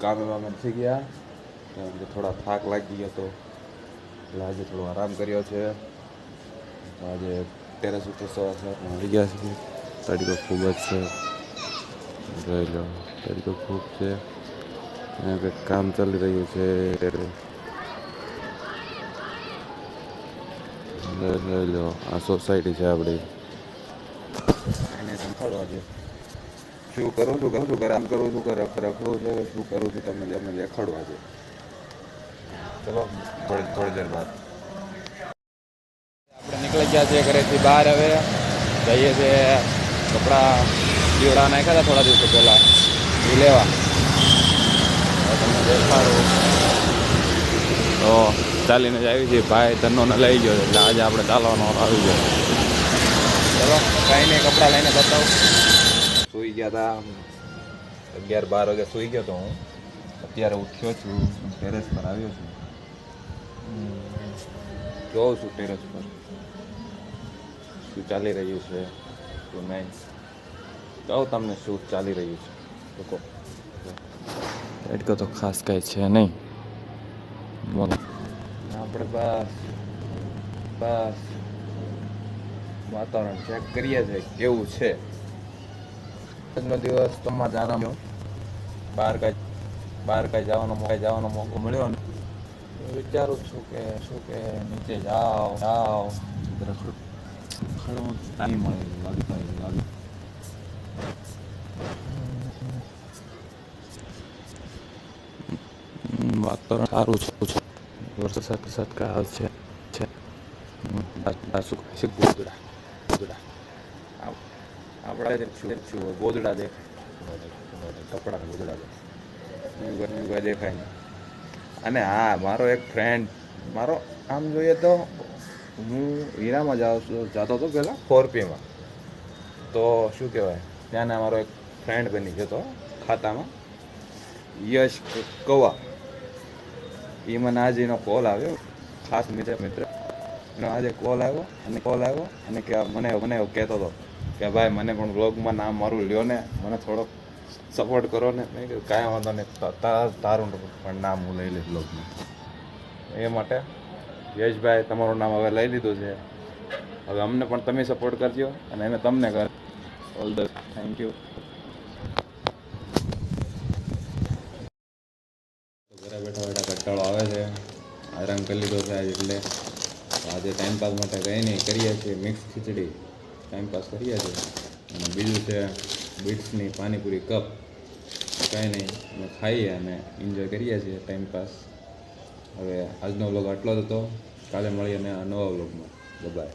કામે વામે નથી ગયા કારણ કે થોડા થાક લાગી ગયો હતો એટલે આજે થોડો આરામ કર્યો છે. આજે ટેરેસ ઉપર સવાર આવી ગયા છે. તડકો ખૂબ જ છે, જોઈ લો તડકો ખૂબ છે. અહીંયા કંઈક કામ ચાલી રહ્યું છે. જોઈ લો આ સોસાયટી છે આપણી. એને સંભાળવા છે. શું કરું છું આમ કરું છું કે રખડું છે શું કરું છું તમે દેખાડવા છે. ચલો થોડી દેર બાદ આપણે નીકળી ગયા છીએ ઘરેથી બહાર. હવે જઈએ છીએ કપડાં દીવડા નાખ્યા હતા થોડા દિવસો પહેલાં એ લેવા. તમને દેખાડું તો ચાલીને જ આવી છીએ. ભાઈ તન્નોને લઈ ગયો એટલે આજે આપણે ચાલવાનો આવી ગયો. ચલો કાંઈ નહીં, કપડાં લઈને બતાવું. સૂઈ ગયા હતા 11-12 વાગે સૂઈ ગયો તો હું. અત્યારે ઉઠ્યો છું, ટેરેસ પર આવ્યો છું. જોઉં છું ટેરેસ પર શું ચાલી રહ્યું છે શું નહીં. કહું તમને શું ચાલી રહ્યું છે. લોકો તડકો તો ખાસ કાંઈ છે નહીં. આપણે બસ વાતાવરણ ચેક કરીએ છીએ કેવું છે. આજનો દિવસ તો આરામ. બહાર કાંઈ જવાનો મોકો મળ્યો ને વિચારું છું કે નીચે જાઓ ટાઈમ મળે વાતાવરણ સારું છે. વરસાદ કાળ છે. ગોદડા આપણે ગોદડા કપડા ગોદડા દેખાય ને. અને હા, મારો એક ફ્રેન્ડ આમ જોઈએ તો હું હીરામાં જતો હતો પહેલાં 4Pમાં. તો શું કહેવાય ત્યાંના મારો એક ફ્રેન્ડ બની ગયો હતો ખાતામાં, યશ કવા. એ મને આજે એનો કોલ આવ્યો, ખાસ મિત્ર એનો આજે કોલ આવ્યો અને કે મને એવું કહેતો હતો કે ભાઈ મને પણ વ્લોગમાં નામ મારું લ્યો ને, મને થોડોક સપોર્ટ કરો ને. મેં કીધું કાંઈ વાંધો નહીં, તારું પણ નામ હું લઈ લઈશ વ્લોગમાં. એ માટે યશભાઈ તમારું નામ હવે લઈ લીધું છે. હવે અમને પણ તમે સપોર્ટ કરજો અને એને તમને કર. All the thank you. ઘરે બેઠા કંટાળો આવે છે, આરામ કરી લીધો છે આજે. એટલે આજે ટાઈમપાસ માટે કંઈ નહીં કરીએ છીએ, મિક્સ ખીચડી ટાઈમપાસ કરીએ છીએ. અને બીજું છે બીટ્સની પાણીપુરી કપ. કાંઈ નહીં, અમે ખાઈએ અને એન્જોય કરીએ છીએ ટાઈમપાસ. હવે આજનો વ્લોગ આટલો જ હતો. કાલે મળીએ નવા વ્લોગમાં. બાય.